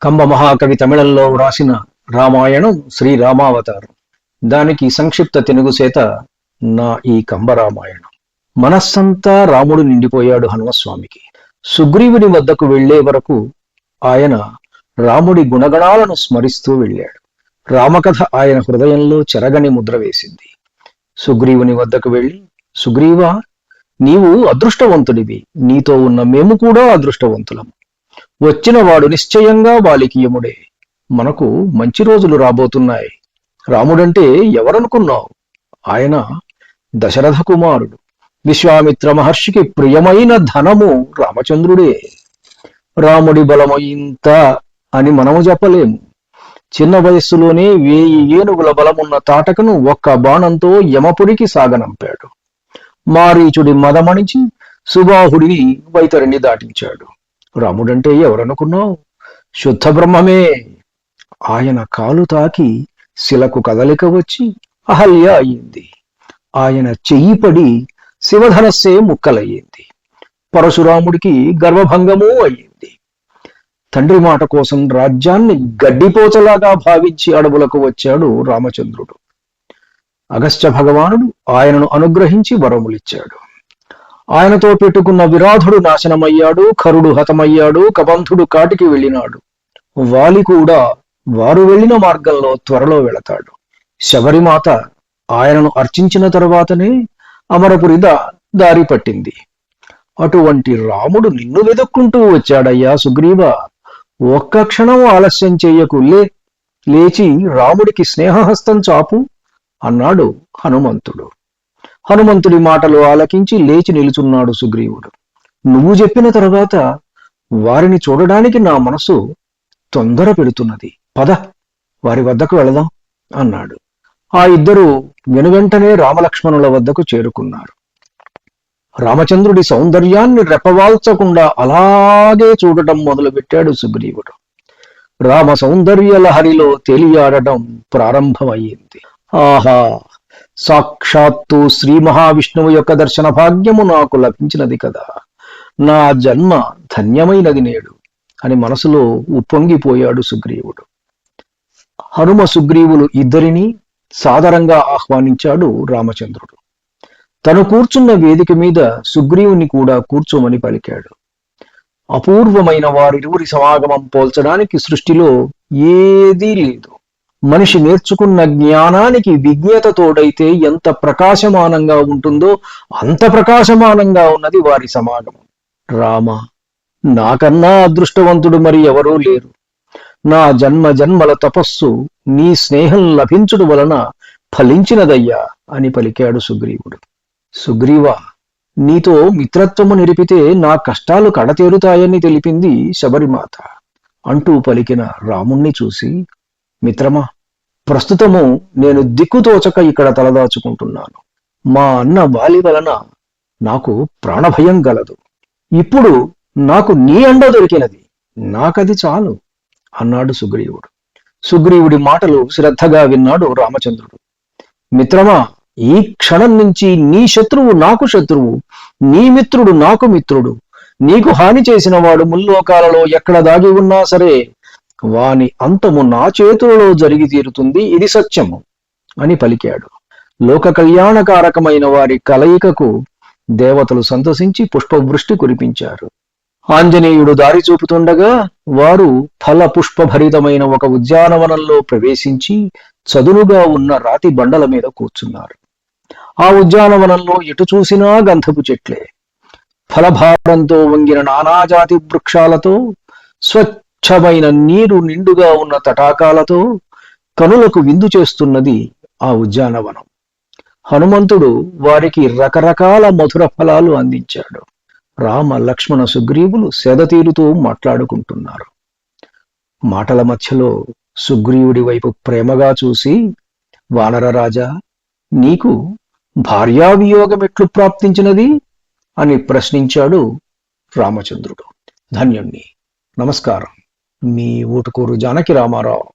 కంబ మహాకవి తమిళంలో వ్రాసిన రామాయణం శ్రీరామావతారం. దానికి సంక్షిప్త తెలుగుసేత నా ఈ కంబ రామాయణం. మనస్సంతా రాముడు నిండిపోయాడు హనుమస్వామికి. సుగ్రీవుని వద్దకు వెళ్లే వరకు ఆయన రాముడి గుణగణాలను స్మరిస్తూ వెళ్ళాడు. రామకథ ఆయన హృదయంలో చెరగని ముద్ర వేసింది. సుగ్రీవుని వద్దకు వెళ్లి, సుగ్రీవా, నీవు అదృష్టవంతుడివి, నీతో ఉన్న మేము కూడా అదృష్టవంతులము. వచ్చిన వాడు నిశ్చయంగా బాలికీయముడే. మనకు మంచి రోజులు రాబోతున్నాయి. రాముడంటే ఎవరనుకున్నావు? ఆయన దశరథ కుమారుడు, విశ్వామిత్ర మహర్షికి ప్రియమైన ధనము రామచంద్రుడే. రాముడి బలము ఇంత అని మనము చెప్పలేము. చిన్న వయస్సులోనే 1000 ఏనుగుల బలమున్న తాటకను ఒక్క బాణంతో యమపురికి సాగనంపాడు. మారీచుడి మదమణిచి సుబాహుడిని వైతరిని దాటించాడు. రాముడంటే ఎవరనుకున్నావు? శుద్ధ బ్రహ్మమే. ఆయన కాలు తాకి శిలకు కదలిక వచ్చి అహల్య అయింది. ఆయన చెయ్యి పడి శివధనస్సే ముక్కలయ్యింది. పరశురాముడికి గర్వభంగమూ అయ్యింది. తండ్రి మాట కోసం రాజ్యాన్ని గడ్డిపోచలాగా భావించి అడవులకు వచ్చాడు రామచంద్రుడు. అగస్త్య భగవానుడు ఆయనను అనుగ్రహించి వరములిచ్చాడు. ఆయనతో పెట్టుకున్న విరాధుడు నాశనమయ్యాడు, ఖరుడు హతమయ్యాడు, కబంధుడు కాటికి వెళ్ళినాడు. వాలి కూడా వారు వెళ్లిన మార్గంలో త్వరలో వెళతాడు. శబరిమాత ఆయనను అర్చించిన తరువాతనే అమరపురి దారి పట్టింది. అటువంటి రాముడు నిన్ను వెతుక్కుంటూ వచ్చాడయ్యా సుగ్రీవ. ఒక్క క్షణం ఆలస్యం చెయ్యకు, లేచి రాముడికి స్నేహహస్తం చాపు అన్నాడు హనుమంతుడు. హనుమంతుడి మాటలు ఆలకించి లేచి నిలుచున్నాడు సుగ్రీవుడు. నువ్వు చెప్పిన తరువాత వారిని చూడడానికి నా మనసు తొందర పెడుతున్నది. పద, వారి వద్దకు వెళదాం అన్నాడు. ఆ ఇద్దరు వెనువెంటనే రామలక్ష్మణుల వద్దకు చేరుకున్నారు. రామచంద్రుడి సౌందర్యాన్ని రెప్పవాల్చకుండా అలాగే చూడటం మొదలుపెట్టాడు సుగ్రీవుడు. రామ సౌందర్య లహరిలో తేలియాడటం ప్రారంభమయ్యింది. ఆహా, సాక్షాత్తు శ్రీ మహావిష్ణువు యొక్క దర్శన భాగ్యము నాకు లభించినది కదా, నా జన్మ ధన్యమైనది నేడు అని మనసులో ఉప్పొంగిపోయాడు సుగ్రీవుడు. హనుమ సుగ్రీవులు ఇద్దరినీ సాదరంగా ఆహ్వానించాడు రామచంద్రుడు. తను కూర్చున్న వేదిక మీద సుగ్రీవుని కూడా కూర్చోమని పలికాడు. అపూర్వమైన వారిరువురి సమాగమం పోల్చడానికి సృష్టిలో ఏదీ లేదు. మనిషి నేర్చుకున్న జ్ఞానానికి విజ్ఞత తోడైతే ఎంత ప్రకాశమానంగా ఉంటుందో అంత ప్రకాశమానంగా ఉన్నది వారి సమాగమం. రామ, నాకన్నా అదృష్టవంతుడు మరి ఎవరూ లేరు. నా జన్మ జన్మల తపస్సు నీ స్నేహం లభించుడు వలన ఫలించినదయ్యా అని పలికాడు సుగ్రీవుడు. సుగ్రీవ, నీతో మిత్రత్వము నిలిపితే నా కష్టాలు కడతేరుతాయని తెలిపింది శబరిమాత అంటూ పలికిన రాముణ్ణి చూసి, మిత్రమా, ప్రస్తుతము నేను దిక్కుతోచక ఇక్కడ తలదాచుకుంటున్నాను. మా అన్న వాలి వలన నాకు ప్రాణభయం గలదు. ఇప్పుడు నాకు నీ అండ దొరికినది, నాకది చాలు అన్నాడు సుగ్రీవుడు. సుగ్రీవుడి మాటలు శ్రద్ధగా విన్నాడు రామచంద్రుడు. మిత్రమా, ఈ క్షణం నుంచి నీ శత్రువు నాకు శత్రువు, నీ మిత్రుడు నాకు మిత్రుడు. నీకు హాని చేసిన వాడు ముల్లోకాలలో ఎక్కడ దాగి ఉన్నా సరే వాని అంతము నా చేతులలో జరిగి తీరుతుంది, ఇది సత్యము అని పలికాడు. లోక కళ్యాణకారకమైన వారి కలయికకు దేవతలు సంతసించి పుష్పవృష్టి కురిపించారు. ఆంజనేయుడు దారి చూపుతుండగా వారు ఫల పుష్పభరితమైన ఒక ఉద్యానవనంలో ప్రవేశించి చదునుగా ఉన్న రాతి బండల మీద కూర్చున్నారు. ఆ ఉద్యానవనంలో ఎటు చూసినా గంధపు చెట్లే. ఫలభారంతో వంగిన నానాజాతి వృక్షాలతో, స్వచ్ఛమైన నీరు నిండుగా ఉన్న తటాకాలతో కనులకు విందు చేస్తున్నది ఆ ఉద్యానవనం. హనుమంతుడు వారికి రకరకాల మధుర ఫలాలు అందించాడు. రామ లక్ష్మణ సుగ్రీవులు సెదతీరుతూ మాట్లాడుకుంటున్నారు. మాటల మధ్యలో సుగ్రీవుడి వైపు ప్రేమగా చూసి, వానరరాజా, నీకు భార్యావియోగం ఎట్లు ప్రాప్తించినది అని ప్రశ్నించాడు రామచంద్రుడు. ధన్యుణ్ణి. నమస్కారం. మీ ఊటుకూరు జానకి రామారావు.